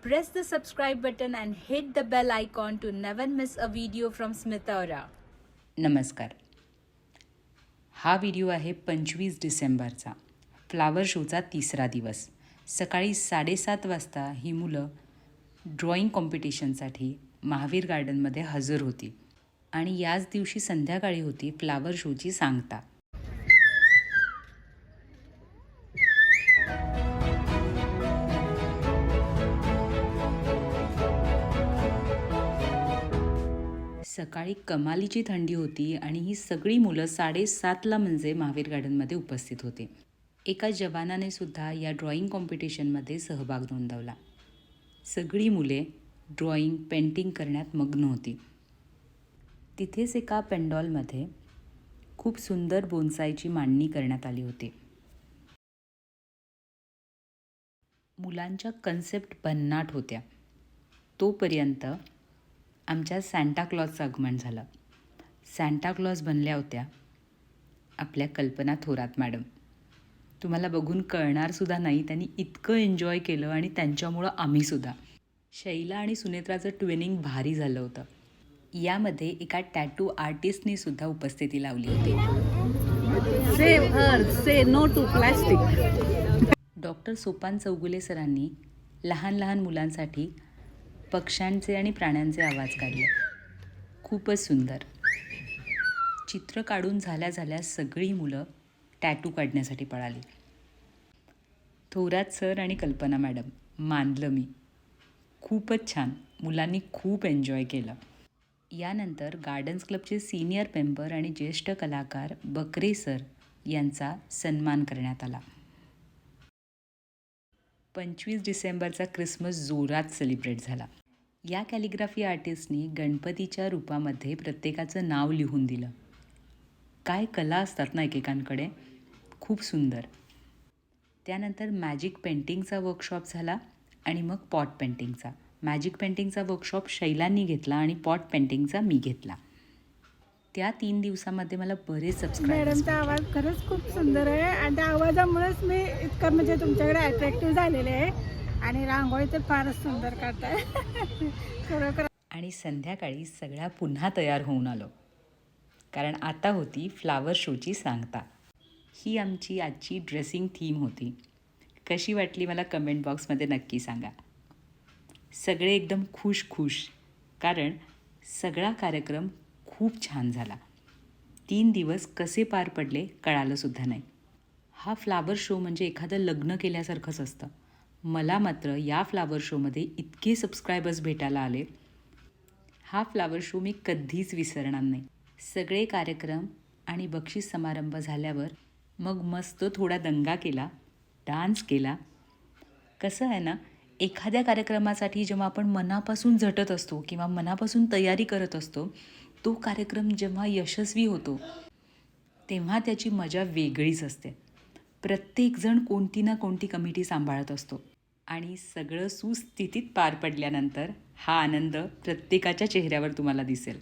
Press the subscribe button and hit the bell icon to never miss a video from Smitaura. नमस्कार. हा video आहे 25 डिसेंबरचा, flower शोचा तिसरा दिवस. सकाळी 7:30 वाजता ही मुलं ड्रॉइंग कॉम्पिटिशनसाठी महावीर गार्डनमध्ये हजर होती आणि याच दिवशी संध्याकाळी होती फ्लावर शोची सांगता. सकाळी कमालीची थंडी होती आणि ही सगळी मुलं 7:30ला म्हणजे महावीर गार्डनमध्ये उपस्थित होते. एका जवानाने सुद्धा या ड्रॉइंग कॉम्पिटिशनमध्ये सहभाग नोंदवला. सगळी मुले ड्रॉइंग पेंटिंग करण्यात मग्न होती. तिथेच एका पेंडॉलमध्ये खूप सुंदर बोन्सायची मांडणी करण्यात आली होती. मुलांच्या कन्सेप्ट भन्नाट होत्या. तोपर्यंत आमच्या सॅन्टा क्लॉजचं आगमन झालं. सॅन्टा क्लॉज बनल्या होत्या आपल्या कल्पना थोरात मॅडम. तुम्हाला बघून कळणारसुद्धा नाही, त्यांनी इतकं एन्जॉय केलं आणि त्यांच्यामुळं आम्हीसुद्धा. शैला आणि सुनेत्राचं ट्विनिंग भारी झालं होतं. यामध्ये एका टॅटू आर्टिस्टनी सुद्धा उपस्थिती लावली होती. Save earth, say no to plastic. Doctor Sopan Chougule सरांनी लहान लहान मुलांसाठी पक्ष्यांचे आणि प्राण्यांचे आवाज काढले. खूपच सुंदर. चित्र काढून झाल्या सगळी मुलं टॅटू काढण्यासाठी पळाली. थोरात सर आणि कल्पना मॅडम, मानलं मी. खूपच छान. मुलांनी खूप एन्जॉय केलं. यानंतर गार्डन्स क्लबचे सिनियर मेंबर आणि ज्येष्ठ कलाकार बकरे सर यांचा सन्मान करण्यात आला. 25 डिसेंबरचा क्रिसमस जोरात सेलिब्रेट झाला. या कॅलिग्राफी आर्टिस्टनी गणपतीच्या रूपामध्ये प्रत्येकाचं नाव लिहून दिलं. काय कला असतात ना एकेकांकडे. खूप सुंदर. त्यानंतर मॅजिक पेंटिंगचा वर्कशॉप झाला आणि मग पॉट पेंटिंगचा. मॅजिक पेंटिंगचा वर्कशॉप शैलांनी घेतला आणि पॉट पेंटिंगचा मी घेतला. त्या 3 दिवसामध्ये मला बरेच सबस्क्रायबर्स. मॅडमचा आवाज खरंच खूप सुंदर आहे आणि त्या आवाजामुळेच मी इतकं म्हणजे तुमच्याकडे अट्रॅक्टिव्ह झालेले आहे. आणि रांगोळी तर फारच सुंदर काढताय खरोखर. आणि संध्याकाळी सगळ्या पुन्हा तयार होऊन आलो, कारण आता होती फ्लावर शोची सांगता. ही आमची आजची ड्रेसिंग थीम होती. कशी वाटली मला कमेंट बॉक्समध्ये नक्की सांगा. सगळे एकदम खुश, कारण सगळा कार्यक्रम खूप छान झाला. 3 दिवस कसे पार पडले कळालंसुद्धा नाही. हा फ्लावर शो म्हणजे एखादं लग्न केल्यासारखंच असतं. मला मात्र या फ्लावर शोमध्ये इतके सबस्क्रायबर्स भेटायला आले. हा फ्लावर शो मी कधीच विसरणार नाही. सगळे कार्यक्रम आणि बक्षीस समारंभ झाल्यावर मग मस्त थोडा दंगा केला, डान्स केला. कसं आहे ना, एखाद्या कार्यक्रमासाठी जेव्हा आपण मनापासून झटत असतो किंवा मनापासून तयारी करत असतो, तो कार्यक्रम जेव्हा यशस्वी होतो तेव्हा त्याची मजा वेगळीच असते. प्रत्येकजण कोणती ना कोणती कमिटी सांभाळत असतो आणि सगळं सुस्थितीत पार पडल्यानंतर हा आनंद प्रत्येकाच्या चेहऱ्यावर तुम्हाला दिसेल.